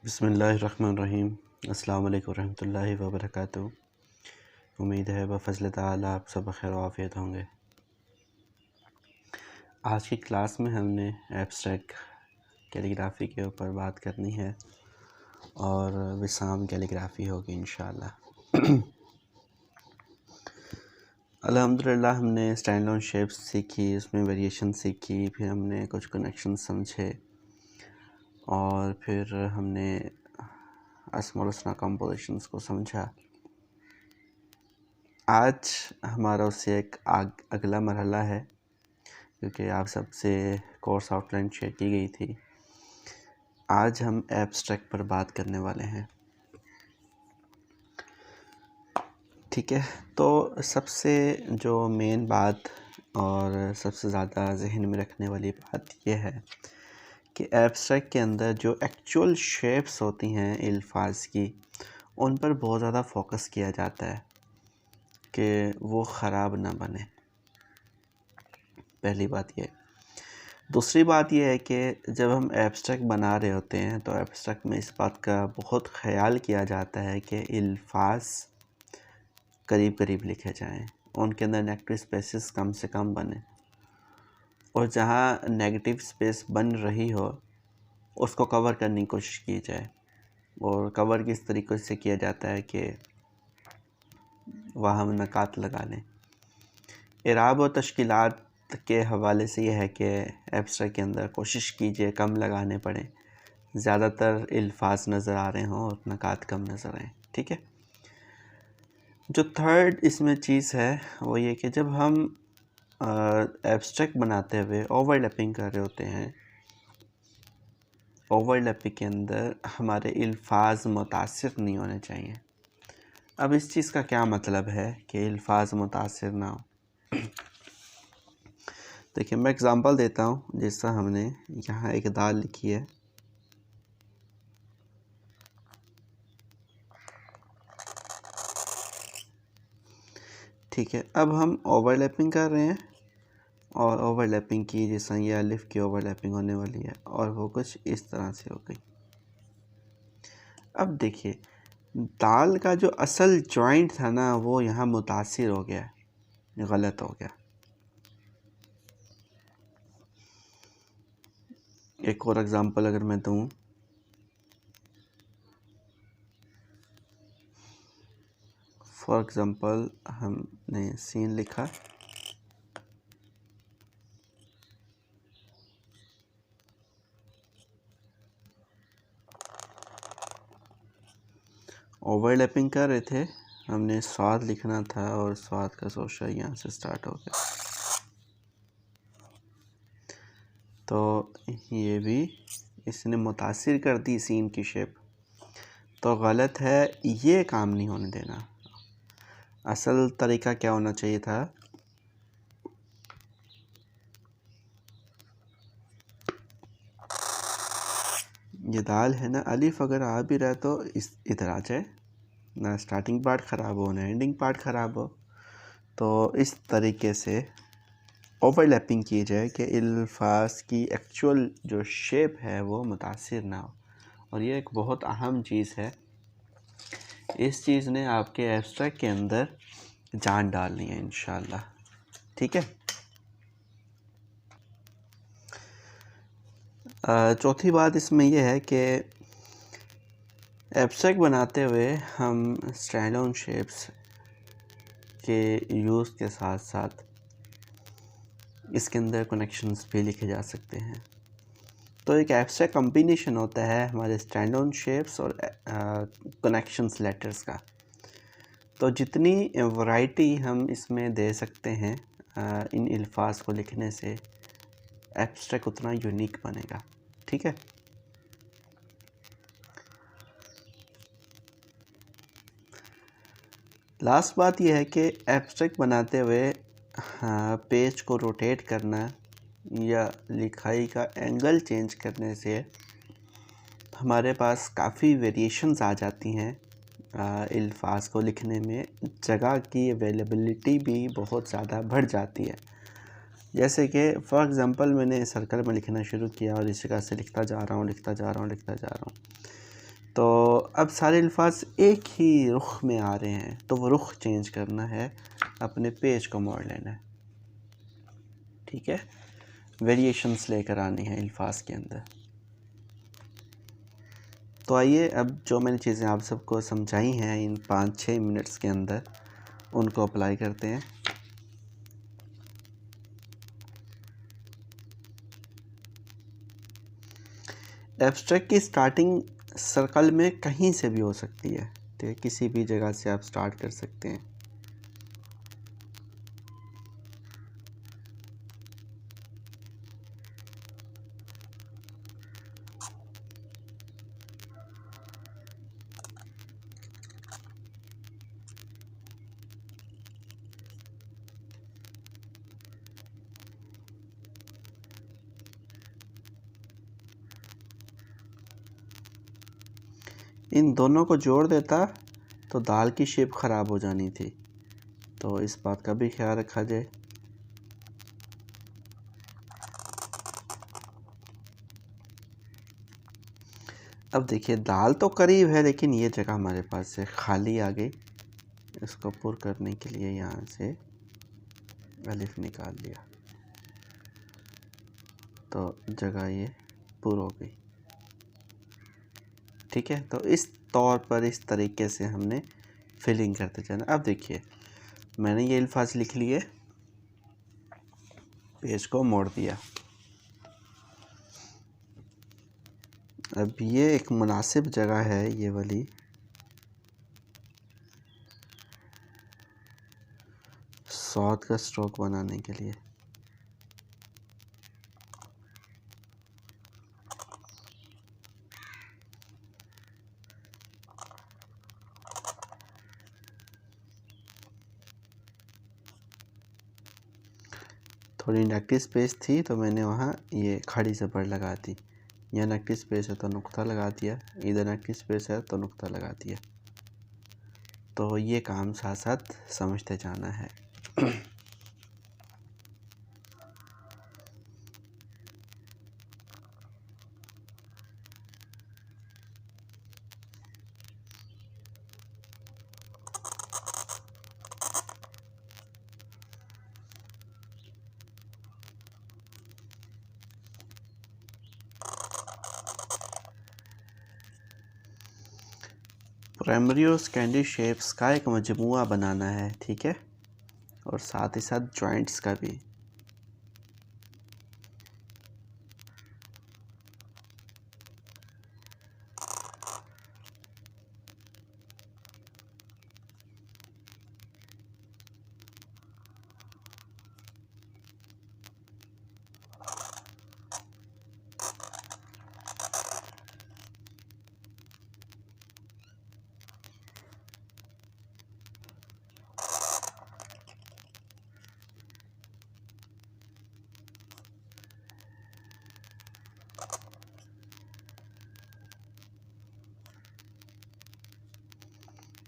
बिस्मिल्लाहिर्रहमानिर्रहीम। अस्सलाम वालेकुम रहमतुल्लाहि व बरकातुहू। उम्मीद है बफ़ज़्ल ताला आप सब खैर आफ़ियत होंगे। आज की क्लास में हमने एब्स्ट्रैक्ट कैलीग्राफ़ी के ऊपर बात करनी है और विसाम कैलीग्राफ़ी होगी इंशाअल्लाह। अल्हम्दुलिल्लाह हमने स्टैंड ऑन शेप्स सीखी, उसमें वेरिएशन सीखी, फिर हमने कुछ कनेक्शन समझे और फिर हमने अस्माउल हुस्ना कंपोजिशंस को समझा। आज हमारा उससे एक अगला मरहला है, क्योंकि आप सबसे कोर्स आउटलाइन शेयर की गई थी। आज हम एब्स्ट्रैक्ट पर बात करने वाले हैं। ठीक है, तो सबसे जो मेन बात और सबसे ज़्यादा जहन में रखने वाली बात यह है कि एब्स्ट्रैक्ट के अंदर जो एक्चुअल शेप्स होती हैं अल्फाज की, उन पर बहुत ज़्यादा फोकस किया जाता है कि वो ख़राब ना बने। पहली बात ये। दूसरी बात यह है कि जब हम एब्स्ट्रैक्ट बना रहे होते हैं तो एब्स्ट्रैक्ट में इस बात का बहुत ख़याल किया जाता है कि अल्फाज करीब करीब लिखे जाएं, उनके अंदर नेगेटिव स्पेसेस कम से कम बने, और जहाँ नेगेटिव स्पेस बन रही हो उसको कवर करने की कोशिश की जाए। और कवर किस तरीके से किया जाता है कि वहाँ हम नकात लगा लें। इराब और तश्कीलात के हवाले से यह है कि एब्स्ट्रैक्ट के अंदर कोशिश कीजिए कम लगाने पड़े, ज़्यादातर अल्फाज नज़र आ रहे हों और नकात कम नज़र आएँ। ठीक है, जो थर्ड इसमें चीज़ है वो ये कि जब हम एब्स्ट्रैक्ट बनाते हुए ओवरलैपिंग कर रहे होते हैं, ओवरलैपिंग के अंदर हमारे अल्फाज मुतासिर नहीं होने चाहिए। अब इस चीज़ का क्या मतलब है कि अल्फाज मुतासिर ना हो। देखिए, मैं एग्ज़ाम्पल देता हूँ। जैसा हमने यहाँ एक दाल लिखी है, ठीक है। अब हम ओवरलैपिंग कर रहे हैं और ओवरलैपिंग की, जैसा ये अलिफ की ओवरलैपिंग होने वाली है और वो कुछ इस तरह से हो गई। अब देखिए, दाल का जो असल जॉइंट था ना, वो यहाँ मुतासिर हो गया, गलत हो गया। एक और एग्ज़ाम्पल अगर मैं दूँ, फॉर एग्ज़ाम्पल हमने सीन लिखा, ओवरलैपिंग कर रहे थे, हमने स्वाद लिखना था और स्वाद का सोशा यहाँ से स्टार्ट हो गया, तो ये भी इसने मुतासिर कर दी सीन की शेप, तो गलत है। ये काम नहीं होने देना। असल तरीका क्या होना चाहिए था, ये दाल है ना, अलिफ अगर आ भी रहा है तो इधर आ जाए ना, स्टार्टिंग पार्ट ख़राब हो ना एंडिंग पार्ट ख़राब हो। तो इस तरीके से ओवरलैपिंग की जाए कि अल्फाज की एक्चुअल जो शेप है वो मुतासिर ना हो। और ये एक बहुत अहम चीज़ है, इस चीज़ ने आपके एब्स्ट्रैक्ट के अंदर जान डालनी है इंशाल्लाह। ठीक है। चौथी बात इसमें यह है कि एब्स्ट्रैक्ट बनाते हुए हम स्टैंड ऑन शेप्स के यूज़ के साथ साथ इसके अंदर कनेक्शंस भी लिखे जा सकते हैं। तो एक एब्स्ट्रैक्ट कॉम्बिनेशन होता है हमारे स्टैंड ऑन शेप्स और कनेक्शंस लेटर्स का। तो जितनी वैरायटी हम इसमें दे सकते हैं इन अल्फाज को लिखने से, एब्स्ट्रैक्ट उतना यूनिक बनेगा। ठीक है। लास्ट बात यह है कि एब्स्ट्रैक्ट बनाते हुए पेज को रोटेट करना या लिखाई का एंगल चेंज करने से हमारे पास काफ़ी वेरिएशंस आ जाती हैं। अल्फाज को लिखने में जगह की अवेलेबिलिटी भी बहुत ज़्यादा बढ़ जाती है। जैसे कि फॉर एग्ज़ाम्पल मैंने सर्कल में लिखना शुरू किया और इस जगह से लिखता जा रहा हूँ। तो अब सारे अल्फाज एक ही रुख में आ रहे हैं, तो वो रुख चेंज करना है, अपने पेज को मोड़ लेना है, ठीक है। वेरिएशंस लेकर आनी है अल्फाज के अंदर। तो आइए अब जो मैंने चीज़ें आप सबको समझाई हैं इन 5-6 मिनट्स के अंदर, उनको अप्लाई करते हैं। एब्स्ट्रैक्ट की स्टार्टिंग सर्कल में कहीं से भी हो सकती है, ठीक है, किसी भी जगह से आप स्टार्ट कर सकते हैं। इन दोनों को जोड़ देता तो दाल की शेप ख़राब हो जानी थी, तो इस बात का भी ख्याल रखा जाए। अब देखिए दाल तो करीब है, लेकिन ये जगह हमारे पास से खाली आ गई। इसको पुर करने के लिए यहाँ से अलिफ निकाल लिया, तो जगह ये पुर हो गई, ठीक है। तो इस तौर पर इस तरीके से हमने फिलिंग करते जाना। अब देखिए मैंने ये अल्फाज लिख लिए, पेज को मोड़ दिया। अब ये एक मुनासिब जगह है ये वाली, सौद का स्ट्रोक बनाने के लिए। थोड़ी नेगेटिव स्पेस थी तो मैंने वहाँ ये खड़ी ज़बर लगा दी। यहाँ नेगेटिव स्पेस है तो नुक्ता लगा दिया, इधर नेगेटिव स्पेस है तो नुक्ता लगा दिया। तो ये काम साथ साथ समझते जाना है। प्राइमरी और सेकेंडरी शेप्स का एक मजमुआ बनाना है, ठीक है, और साथ ही साथ जॉइंट्स का भी।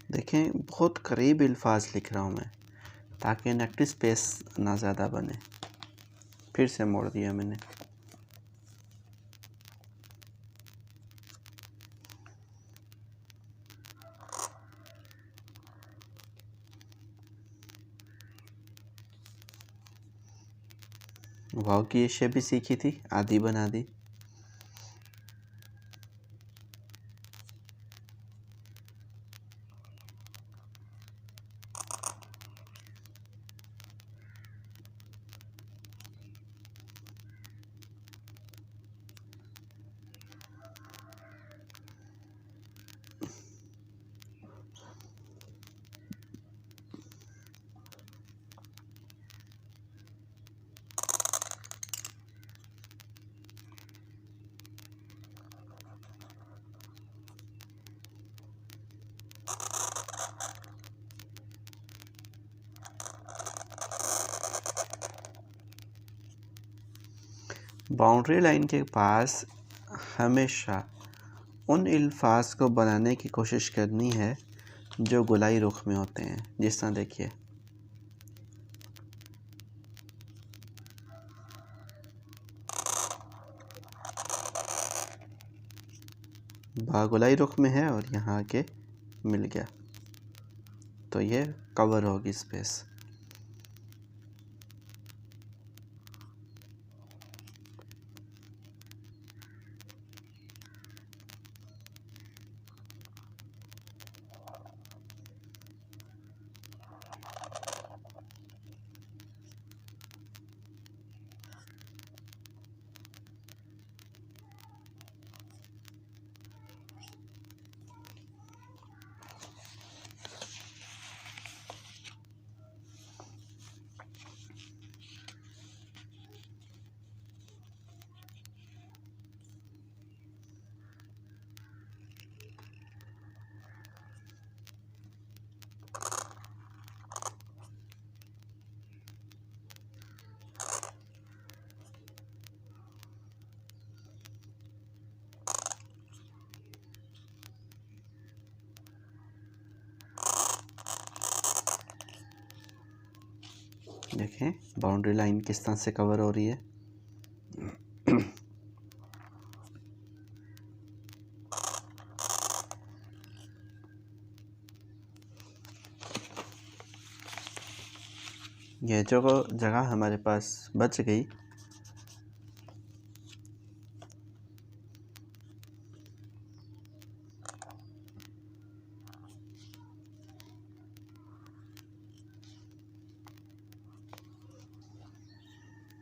देखें बहुत करीब अल्फाज लिख रहा हूँ मैं, ताकि नेगेटिव स्पेस ना ज़्यादा बने। फिर से मोड़ दिया मैंने। वाव की ये शेप भी सीखी थी, आधी बना दी। बाउंड्री लाइन के पास हमेशा उन अल्फाज को बनाने की कोशिश करनी है जो गोलाई रुख में होते हैं। जिस तरह देखिए गोलाई रुख में है और यहाँ आके मिल गया, तो ये कवर होगी स्पेस। देखें बाउंड्री लाइन किस तरह से कवर हो रही है। ये जो जगह हमारे पास बच गई,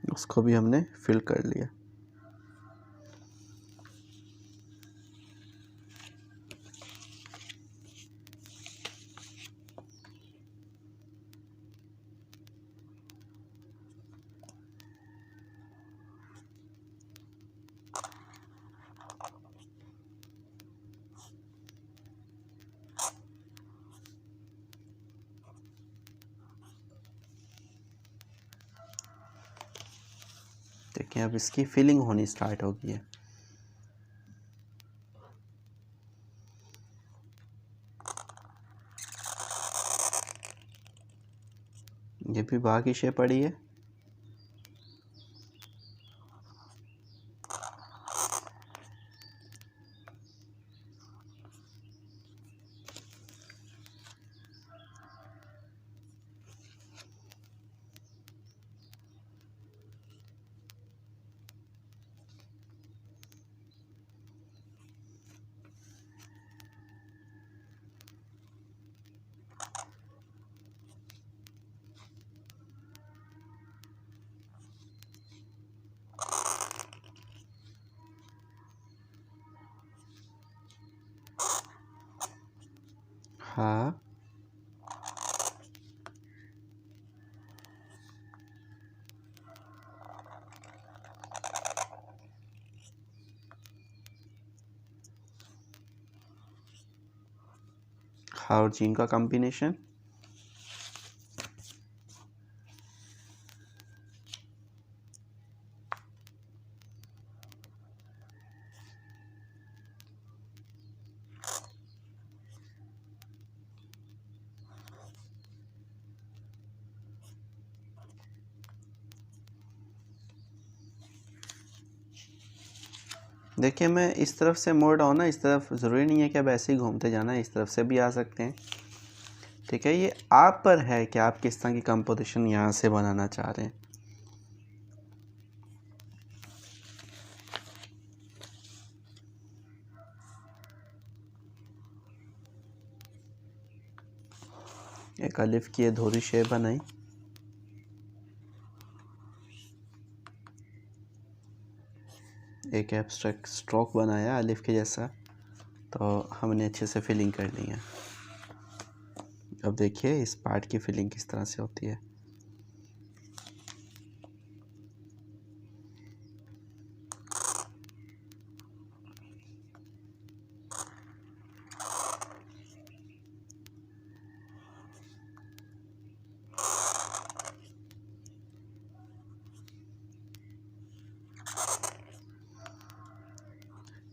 उसको भी हमने फिल कर लिया। देखिए अब इसकी फिलिंग होनी स्टार्ट हो गई है। ये भी बाकी शेप पड़ी है। हाँ हाँ और जीन का कॉम्बिनेशन। देखिए मैं इस तरफ से मोड़ रहा हूँ ना, इस तरफ ज़रूरी नहीं है कि अब ऐसे ही घूमते जाना है, इस तरफ से भी आ सकते हैं। ठीक है, ये आप पर है कि आप किस तरह की कंपोजिशन यहाँ से बनाना चाह रहे हैं। एक अलिफ की अधूरी शेप बनाई, एक एब्स्ट्रैक्ट स्ट्रोक बनाया अलिफ के जैसा, तो हमने अच्छे से फिलिंग कर ली है। अब देखिए इस पार्ट की फिलिंग किस तरह से होती है।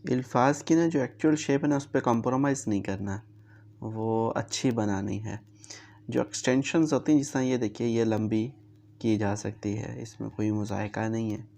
अल्फाज की ना जो एक्चुअल शेप है ना, उस पर कॉम्प्रोमाइज़ नहीं करना, वो अच्छी बनानी है। जो एक्सटेंशंस होती हैं, जिस तरह ये देखिए ये लंबी की जा सकती है, इसमें कोई मुज़ायका नहीं है।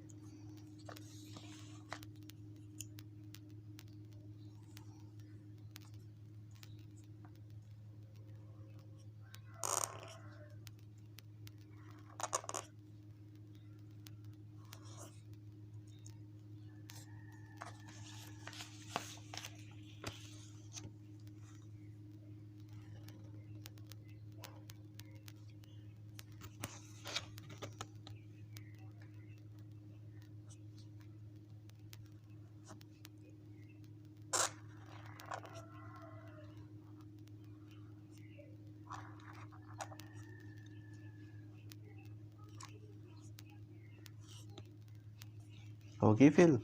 होगी फिल।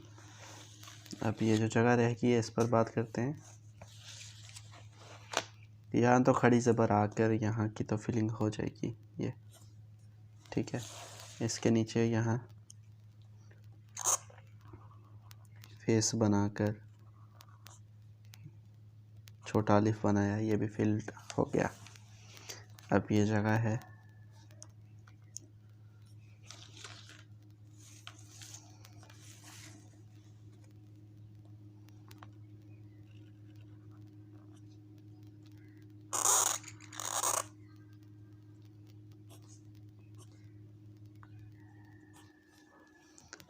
अब ये जो जगह रहेगी इस पर बात करते हैं। यहाँ तो खड़ी ज़बर आकर यहाँ की तो फिलिंग हो जाएगी ये, ठीक है। इसके नीचे यहाँ फेस बनाकर छोटा अलिफ बनाया, ये भी फिल्ड हो गया। अब ये जगह है,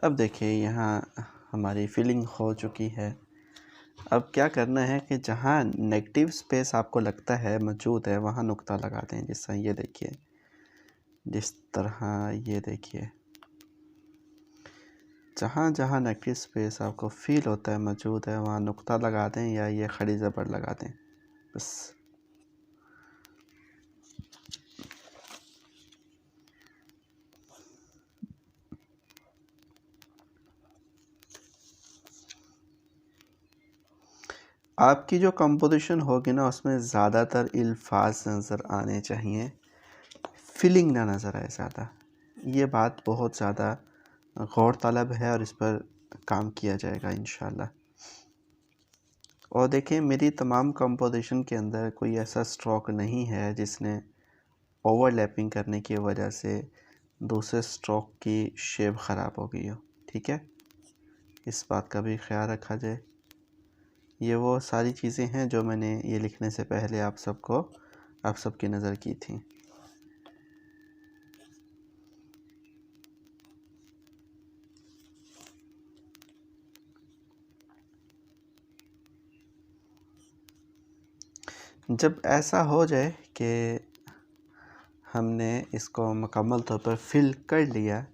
अब देखिए यहाँ हमारी फिलिंग हो चुकी है। अब क्या करना है कि जहाँ नेगेटिव स्पेस आपको लगता है मौजूद है वहाँ नुक्ता लगा दें। जिस तरह ये देखिए, जिस तरह ये देखिए, जहाँ जहाँ नेगेटिव स्पेस आपको फील होता है मौजूद है वहाँ नुक्ता लगा दें या ये खड़ी ज़बर लगा दें बस। आपकी जो कंपोजिशन होगी ना उसमें ज़्यादातर अल्फाज नज़र आने चाहिए, फीलिंग ना नज़र आए ज़्यादा। ये बात बहुत ज़्यादा गौर तलब है और इस पर काम किया जाएगा इंशाल्लाह। और देखिए मेरी तमाम कंपोजिशन के अंदर कोई ऐसा स्ट्रोक नहीं है जिसने ओवरलैपिंग करने की वजह से दूसरे स्ट्रोक की शेप ख़राब हो गई हो, ठीक है। इस बात का भी ख्याल रखा जाए। ये वो सारी चीज़ें हैं जो मैंने ये लिखने से पहले आप सबकी नज़र की थी। जब ऐसा हो जाए कि हमने इसको मुकम्मल तौर पर फिल कर लिया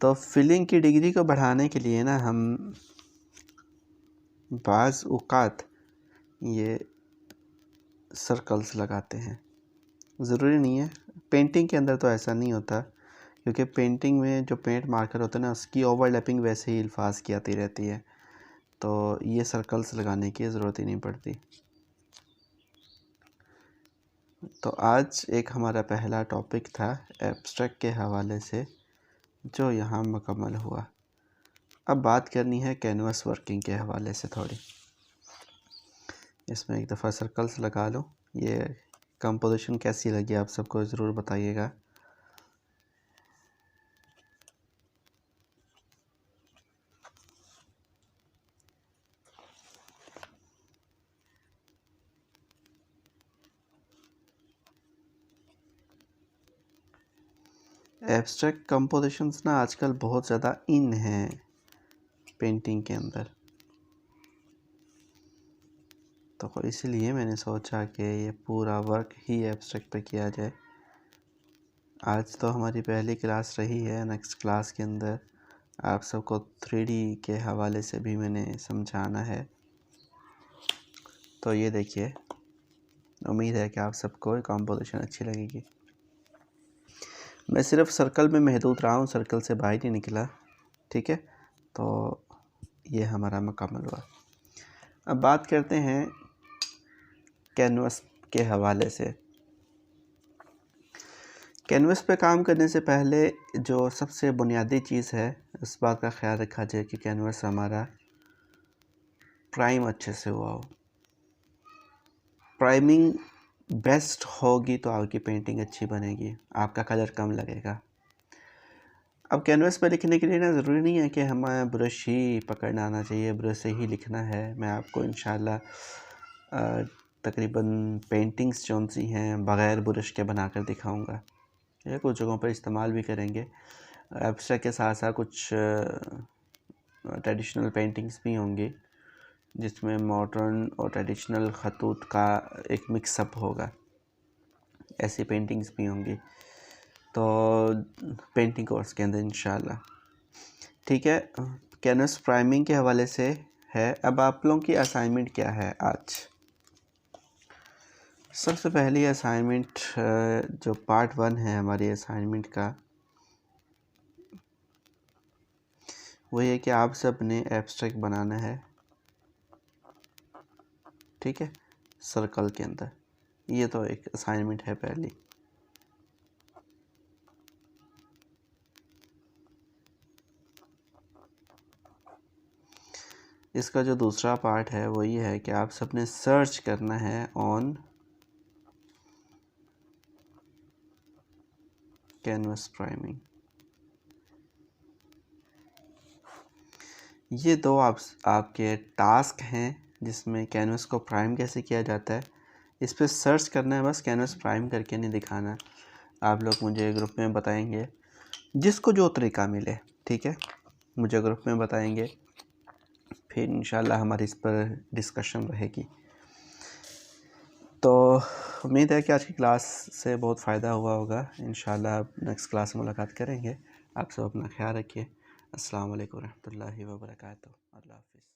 तो फिलिंग की डिग्री को बढ़ाने के लिए ना हम बाज़ औक़ात ये सर्कल्स लगाते हैं। ज़रूरी नहीं है, पेंटिंग के अंदर तो ऐसा नहीं होता क्योंकि पेंटिंग में जो पेंट मार्कर होता है ना उसकी ओवरलैपिंग वैसे ही अल्फाज की आती रहती है, तो ये सर्कल्स लगाने की ज़रूरत ही नहीं पड़ती। तो आज एक हमारा पहला टॉपिक था एब्स्ट्रैक्ट के हवाले से जो यहाँ मुकम्मल हुआ। अब बात करनी है कैनवस वर्किंग के हवाले से थोड़ी। इसमें एक दफ़ा सर्कल्स लगा लो। ये कंपोजिशन कैसी लगी आप सबको ज़रूर बताइएगा। एब्स्ट्रैक्ट कंपोजिशंस ना आजकल बहुत ज़्यादा इन हैं पेंटिंग के अंदर, तो इसलिए मैंने सोचा कि ये पूरा वर्क ही एब्स्ट्रैक्ट पे किया जाए। आज तो हमारी पहली क्लास रही है, नेक्स्ट क्लास के अंदर आप सबको 3D के हवाले से भी मैंने समझाना है। तो ये देखिए, उम्मीद है कि आप सबको कंपोजिशन अच्छी लगेगी। मैं सिर्फ सर्कल में महदूद रहा हूँ, सर्कल से बाहर नहीं निकला, ठीक है। तो ये हमारा मुकम्मल हुआ। अब बात करते हैं कैनवस के हवाले से। कैनवस पे काम करने से पहले जो सबसे बुनियादी चीज़ है इस बात का ख्याल रखा जाए कि कैनवस हमारा प्राइम अच्छे से हुआ हो। प्राइमिंग बेस्ट होगी तो आपकी पेंटिंग अच्छी बनेगी, आपका कलर कम लगेगा। अब कैनवस पे लिखने के लिए ना ज़रूरी नहीं है कि हमें ब्रश ही पकड़ना आना चाहिए, ब्रश से ही लिखना है। मैं आपको इंशाल्लाह तकरीबन पेंटिंग्स जौन सी हैं बग़ैर ब्रश के बनाकर दिखाऊंगा। ये कुछ जगहों पर इस्तेमाल भी करेंगे। एब्स्ट्रैक्ट के साथ साथ कुछ ट्रेडिशनल पेंटिंग्स भी होंगी जिसमें मॉडर्न और ट्रेडिशनल ख़तूत का एक मिक्सअप होगा, ऐसी पेंटिंग्स भी होंगी। तो पेंटिंग कोर्स के अंदर इंशाल्लाह, ठीक है। कैनवस प्राइमिंग के हवाले से है। अब आप लोगों की असाइनमेंट क्या है आज? सबसे पहली असाइनमेंट जो पार्ट 1 है हमारी असाइनमेंट का, वही है कि आप सब ने एब्स्ट्रैक्ट बनाना है, ठीक है, सर्कल के अंदर। ये तो एक असाइनमेंट है पहली। इसका जो दूसरा पार्ट है वो ये है कि आप सबने सर्च करना है ऑन कैनवस प्राइमिंग। ये दो आपके टास्क हैं जिसमें कैनवस को प्राइम कैसे किया जाता है, इस पर सर्च करना है बस, कैनवस प्राइम करके नहीं दिखाना। आप लोग मुझे ग्रुप में बताएंगे, जिसको जो तरीका मिले, ठीक है, मुझे ग्रुप में बताएंगे, फिर इंशाल्लाह हमारी इस पर डिस्कशन रहेगी। तो उम्मीद है कि आज की क्लास से बहुत फ़ायदा हुआ होगा। इंशाल्लाह नेक्स्ट क्लास में मुलाकात करेंगे। आप सब अपना ख्याल रखिए। अस्सलाम वालेकुम रहमतुल्लाहि व बरकातहू। अल्लाह हाफ़िज़।